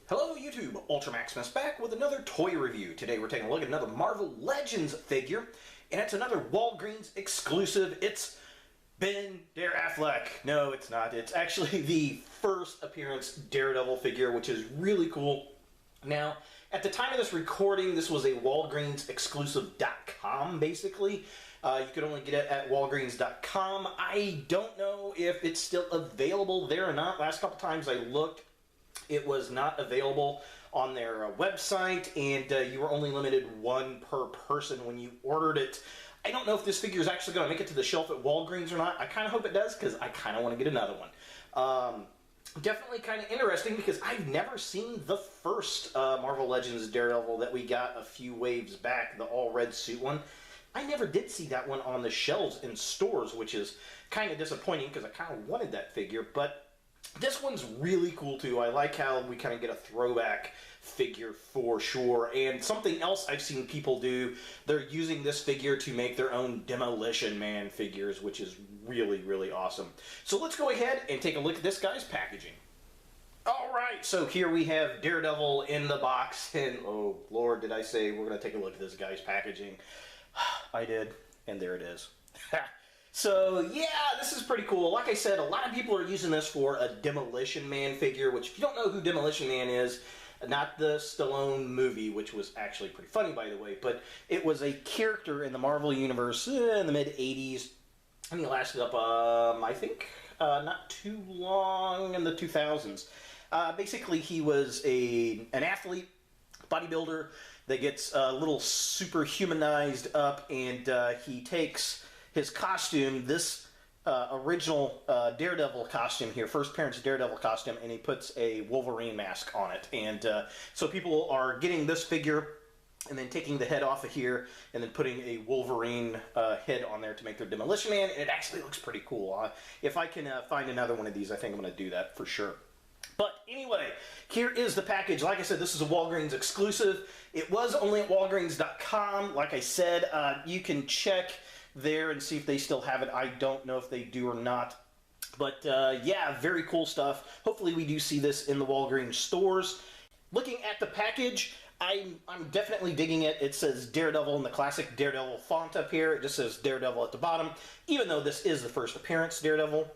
Hello YouTube, Ultra Maximus back with another toy review. Today we're taking a look at another Marvel Legends figure, and it's another Walgreens exclusive. It's Ben Dare Affleck. No, it's not. It's actually the first appearance Daredevil figure, which is really cool. Now, at the time of this recording, this was a Walgreens exclusive.com, basically. You could only get it at Walgreens.com. I don't know if it's still available there or not. Last couple times I looked, it was not available on their website, and you were only limited one per person when you ordered it. I don't know if this figure is actually going to make it to the shelf at Walgreens or not. I kind of hope it does, because I kind of want to get another one. Definitely kind of interesting, because I've never seen the first Marvel Legends Daredevil that we got a few waves back, the all-red suit one. I never did see that one on the shelves in stores, which is kind of disappointing, because I kind of wanted that figure, but this one's really cool too. I like how we kind of get a throwback figure for sure. And something else I've seen people do, they're using this figure to make their own Demolition Man figures, which is really, really awesome. So let's go ahead and take a look at this guy's packaging. Alright, so here we have Daredevil in the box, and oh Lord, did I say we're going to take a look at this guy's packaging. I did, and there it is. So, yeah, this is pretty cool. Like I said, a lot of people are using this for a Demolition Man figure, which if you don't know who Demolition Man is, not the Stallone movie, which was actually pretty funny, by the way, but it was a character in the Marvel Universe in the mid-'80s, and he lasted up, I think, not too long in the 2000s. Basically, he was an athlete, bodybuilder, that gets a little superhumanized up, and he takes his costume, this original Daredevil costume here, first appearance Daredevil costume, and he puts a Wolverine mask on it. And so people are getting this figure and then taking the head off of here and then putting a Wolverine head on there to make their Demolition Man, and it actually looks pretty cool. If I can find another one of these, I think I'm going to do that for sure. But anyway, here is the package. Like I said, this is a Walgreens exclusive. It was only at Walgreens.com. Like I said, you can check there and see if they still have it. I don't know if they do or not. But yeah, very cool stuff. Hopefully we do see this in the Walgreens stores. Looking at the package, I'm definitely digging it. It says Daredevil in the classic Daredevil font up here. It just says Daredevil at the bottom, even though this is the first appearance Daredevil.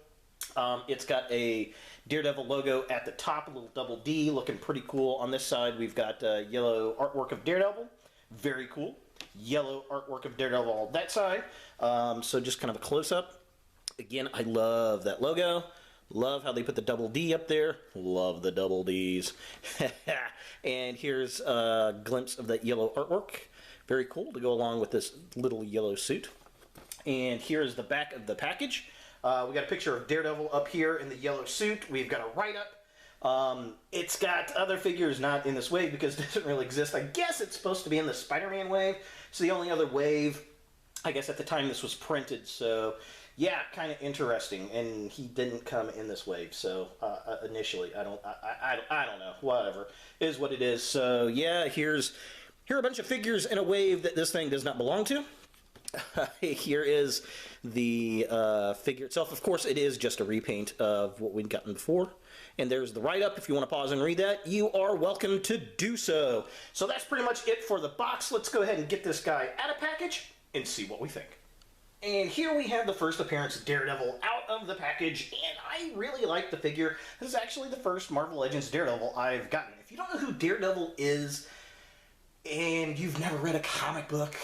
It's got a Daredevil logo at the top, a little double D, looking pretty cool. On this side, we've got yellow artwork of Daredevil. Very cool. Yellow artwork of Daredevil on that side. So just kind of a close-up. Again, I love that logo. Love how they put the double D up there. Love the double Ds. And here's a glimpse of that yellow artwork. Very cool to go along with this little yellow suit. And here's the back of the package. We got a picture of Daredevil up here in the yellow suit. We've got a write-up. It's got other figures not in this wave because it doesn't really exist. I guess it's supposed to be in the Spider-Man wave. So the only other wave, I guess at the time this was printed. So yeah, kind of interesting. And he didn't come in this wave. So initially, I don't know. Whatever. It is what it is. So yeah, here are a bunch of figures in a wave that this thing does not belong to. Here is the figure itself. Of course, it is just a repaint of what we'd gotten before. And there's the write-up. If you want to pause and read that, you are welcome to do so. So that's pretty much it for the box. Let's go ahead and get this guy out of package and see what we think. And here we have the first appearance of Daredevil out of the package, and I really like the figure. This is actually the first Marvel Legends Daredevil I've gotten. If you don't know who Daredevil is, and you've never read a comic book,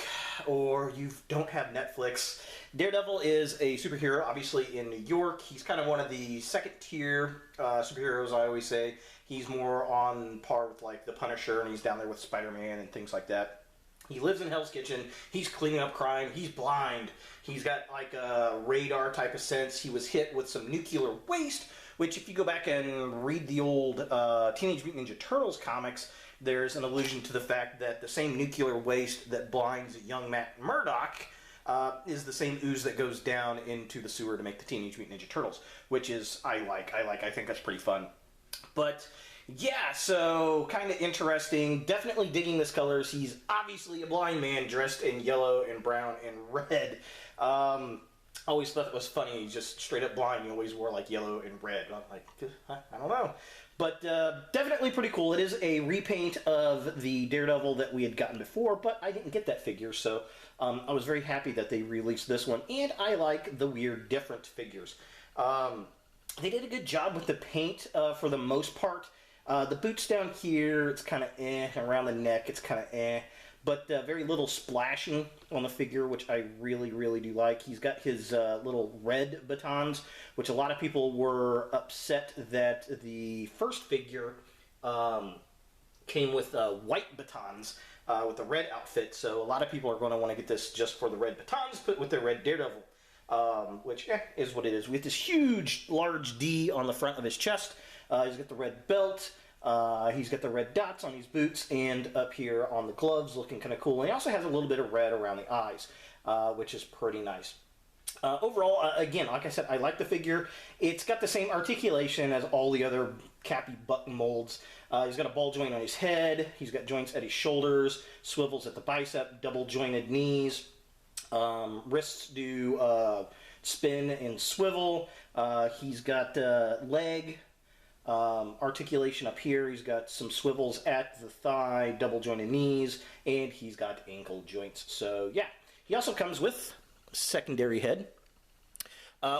or you don't have Netflix, Daredevil is a superhero, obviously in New York. He's kind of one of the second-tier superheroes, I always say. He's more on par with, like, the Punisher, and he's down there with Spider-Man and things like that. He lives in Hell's Kitchen. He's cleaning up crime. He's blind. He's got like a radar type of sense. He was hit with some nuclear waste, which if you go back and read the old Teenage Mutant Ninja Turtles comics, there's an allusion to the fact that the same nuclear waste that blinds young Matt Murdock is the same ooze that goes down into the sewer to make the Teenage Mutant Ninja Turtles, which is, I think that's pretty fun. But yeah, so kind of interesting. Definitely digging this colors. He's obviously a blind man dressed in yellow and brown and red. Always thought it was funny. He's just straight up blind. He always wore like yellow and red. I'm like, I don't know. But definitely pretty cool. It is a repaint of the Daredevil that we had gotten before, but I didn't get that figure, so I was very happy that they released this one. And I like the weird, different figures. They did a good job with the paint for the most part. The boots down here, it's kind of around the neck, it's kind of but very little splashing on the figure, which I really, really do like. He's got his little red batons, which a lot of people were upset that the first figure came with white batons with the red outfit, so a lot of people are going to want to get this just for the red batons, but with the red Daredevil, which is what it is. We have this huge, large D on the front of his chest. He's got the red belt. He's got the red dots on his boots and up here on the gloves, looking kind of cool. And he also has a little bit of red around the eyes, which is pretty nice. Overall, again, like I said, I like the figure. It's got the same articulation as all the other Cappy Buck molds. He's got a ball joint on his head. He's got joints at his shoulders, swivels at the bicep, double jointed knees. Wrists do spin and swivel. He's got leg articulation up here. He's got some swivels at the thigh, double jointed knees, and he's got ankle joints. So yeah, he also comes with secondary head,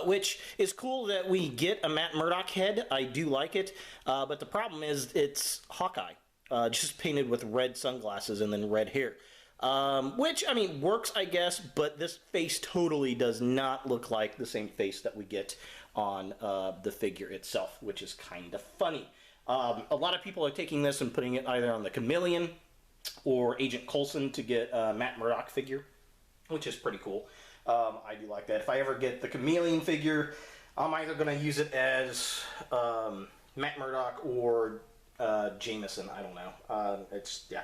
which is cool that we get a Matt Murdock head. I do like it, but the problem is it's Hawkeye, just painted with red sunglasses and then red hair. Which, I mean, works, I guess, but this face totally does not look like the same face that we get on the figure itself, which is kind of funny. A lot of people are taking this and putting it either on the Chameleon or Agent Coulson to get a Matt Murdock figure, which is pretty cool. I do like that. If I ever get the Chameleon figure, I'm either going to use it as Matt Murdock or Jameson. I don't know. Yeah.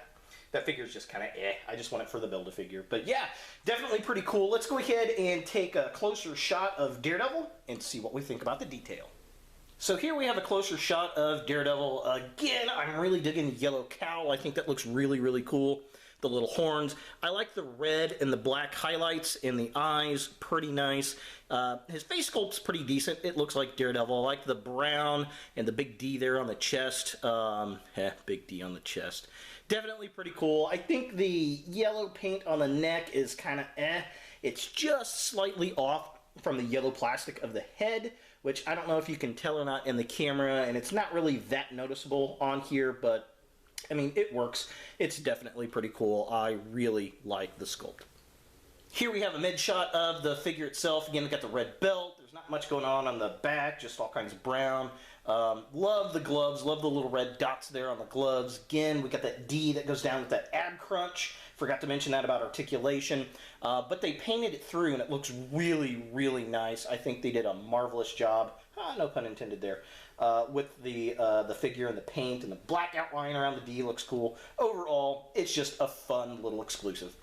That figure's just kind of I just want it for the Build-A-Figure. But yeah, definitely pretty cool. Let's go ahead and take a closer shot of Daredevil and see what we think about the detail. So here we have a closer shot of Daredevil. Again, I'm really digging the yellow cowl. I think that looks really, really cool. The little horns. I like the red and the black highlights in the eyes. Pretty nice. His face sculpt's pretty decent. It looks like Daredevil. I like the brown and the big D there on the chest. Big D on the chest. Definitely pretty cool. I think the yellow paint on the neck is kind of It's just slightly off from the yellow plastic of the head, which I don't know if you can tell or not in the camera, and it's not really that noticeable on here, but I mean, it works. It's definitely pretty cool. I really like the sculpt. Here we have a mid shot of the figure itself. Again, we got the red belt. There's not much going on the back, just all kinds of brown. Love the gloves. Love the little red dots there on the gloves. Again, we got that D that goes down with that ab crunch. Forgot to mention that about articulation. But they painted it through, and it looks really, really nice. I think they did a marvelous job. No pun intended there. With the figure and the paint and the black outline around the D looks cool. Overall, it's just a fun little exclusive.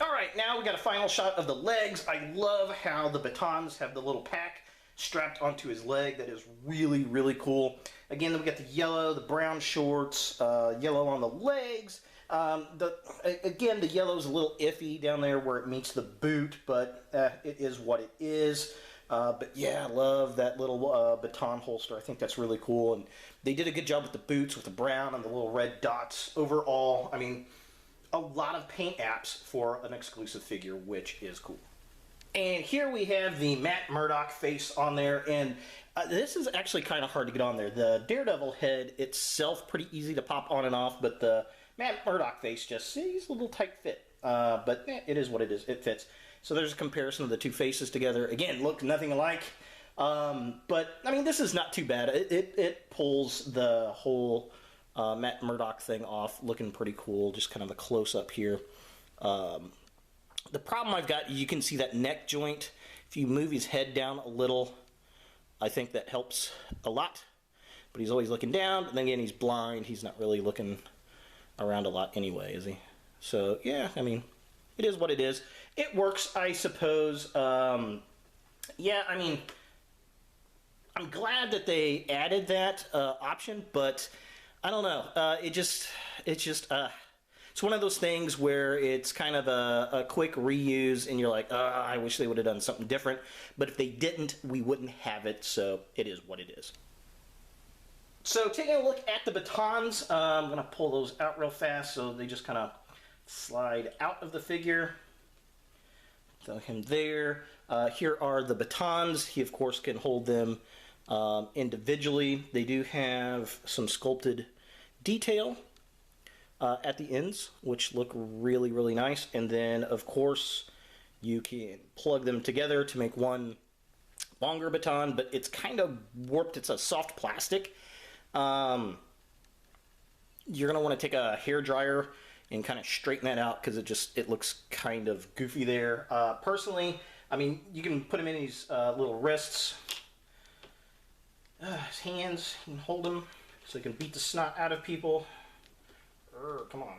Alright, now we got a final shot of the legs. I love how the batons have the little pack strapped onto his leg. That is really, really cool. Again, we got the yellow, the brown shorts, yellow on the legs. Again, the yellow is a little iffy down there where it meets the boot, but it is what it is. But yeah, I love that little baton holster. I think that's really cool. And they did a good job with the boots, with the brown and the little red dots. Overall, I mean, a lot of paint apps for an exclusive figure, which is cool. And here we have the Matt Murdock face on there, and this is actually kind of hard to get on there. The Daredevil head itself, pretty easy to pop on and off, but the Matt Murdock face just, he's a little tight fit. But it is what it is. It fits. So there's a comparison of the two faces together. Again, look nothing alike. But, I mean, this is not too bad. It pulls the whole Matt Murdock thing off, looking pretty cool. Just kind of a close-up here. The problem I've got, you can see that neck joint. If you move his head down a little, I think that helps a lot. But he's always looking down, and then again, he's blind. He's not really looking around a lot anyway, is he? So, yeah, I mean, it is what it is. It works, I suppose. Yeah, I mean, I'm glad that they added that option, but I don't know. It's one of those things where it's kind of a quick reuse, and you're like, I wish they would have done something different. But if they didn't, we wouldn't have it, so it is what it is. So taking a look at the batons, I'm going to pull those out real fast so they just kind of slide out of the figure. Throw him there. Here are the batons. He, of course, can hold them individually. They do have some sculpted detail at the ends, which look really, really nice. And then, of course, you can plug them together to make one longer baton, but it's kind of warped. It's a soft plastic. You're going to want to take a hair dryer and kind of straighten that out because it looks kind of goofy there. Personally, I mean, you can put them in these little wrists. His hands, you can hold them so you can beat the snot out of people. Come on.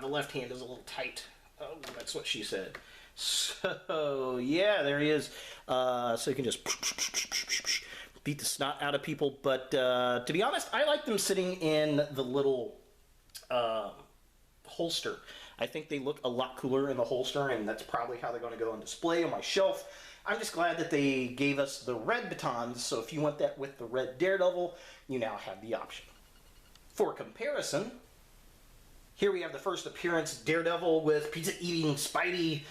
The left hand is a little tight. Oh, that's what she said. So, yeah, there he is. So you can just beat the snot out of people. But to be honest, I like them sitting in the little holster. I think they look a lot cooler in the holster, and that's probably how they're going to go on display on my shelf. I'm just glad that they gave us the red batons, so if you want that with the red Daredevil, you now have the option. For comparison, here we have the first appearance Daredevil with pizza-eating Spidey,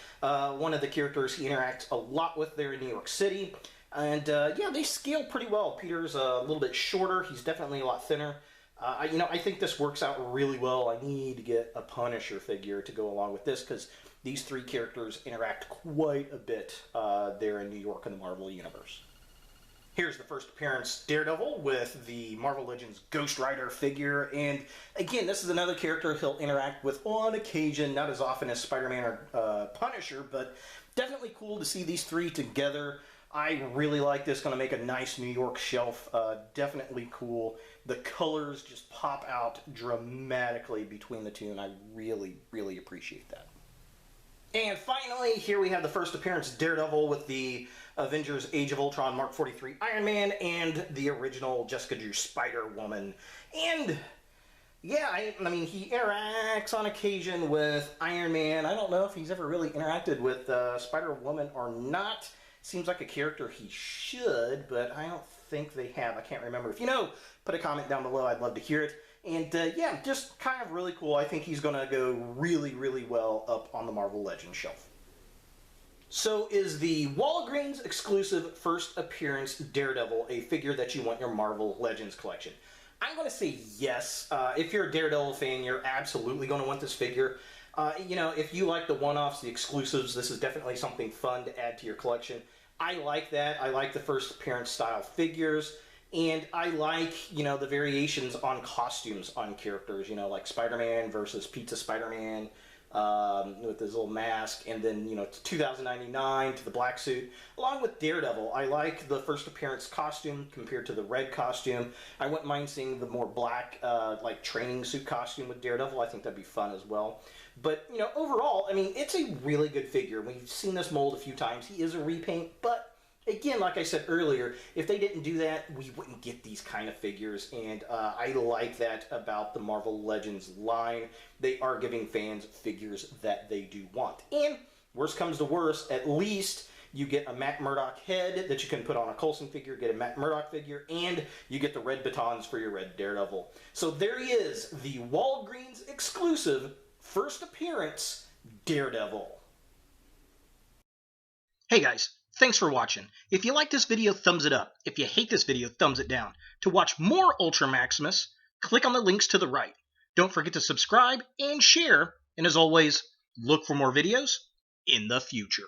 one of the characters he interacts a lot with there in New York City. And yeah, they scale pretty well. Peter's a little bit shorter. He's definitely a lot thinner. I think this works out really well. I need to get a Punisher figure to go along with this because these three characters interact quite a bit there in New York in the Marvel Universe. Here's the first appearance Daredevil with the Marvel Legends Ghost Rider figure. And again, this is another character he'll interact with on occasion, not as often as Spider-Man or Punisher, but definitely cool to see these three together. I really like this. Going to make a nice New York shelf. Definitely cool. The colors just pop out dramatically between the two, and I really, really appreciate that. And finally, here we have the first appearance Daredevil with the Avengers Age of Ultron Mark 43 Iron Man and the original Jessica Drew Spider-Woman. And yeah, I mean, he interacts on occasion with Iron Man. I don't know if he's ever really interacted with Spider-Woman or not. Seems like a character he should, but I don't think they have. I can't remember. If you know, put a comment down below. I'd love to hear it. And yeah, just kind of really cool. I think he's going to go really, really well up on the Marvel Legends shelf. So is the Walgreens exclusive first appearance Daredevil a figure that you want in your Marvel Legends collection? I'm going to say yes. If you're a Daredevil fan, you're absolutely going to want this figure. You know, if you like the one-offs, the exclusives, this is definitely something fun to add to your collection. I like that. I like the first appearance style figures. And I like, you know, the variations on costumes on characters, you know, like Spider-Man versus Pizza Spider-Man with his little mask, and then, you know, 2099 to the black suit. Along with Daredevil, I like the first appearance costume compared to the red costume. I wouldn't mind seeing the more black, like, training suit costume with Daredevil. I think that'd be fun as well. But, you know, overall, I mean, it's a really good figure. We've seen this mold a few times. He is a repaint, but again, like I said earlier, if they didn't do that, we wouldn't get these kind of figures, and I like that about the Marvel Legends line. They are giving fans figures that they do want. And worst comes to worst, at least you get a Matt Murdock head that you can put on a Coulson figure, get a Matt Murdock figure, and you get the red batons for your red Daredevil. So there he is, the Walgreens exclusive first appearance Daredevil. Hey guys. Thanks for watching. If you like this video, thumbs it up. If you hate this video, thumbs it down. To watch more Ultra Maximus, click on the links to the right. Don't forget to subscribe and share. And as always, look for more videos in the future.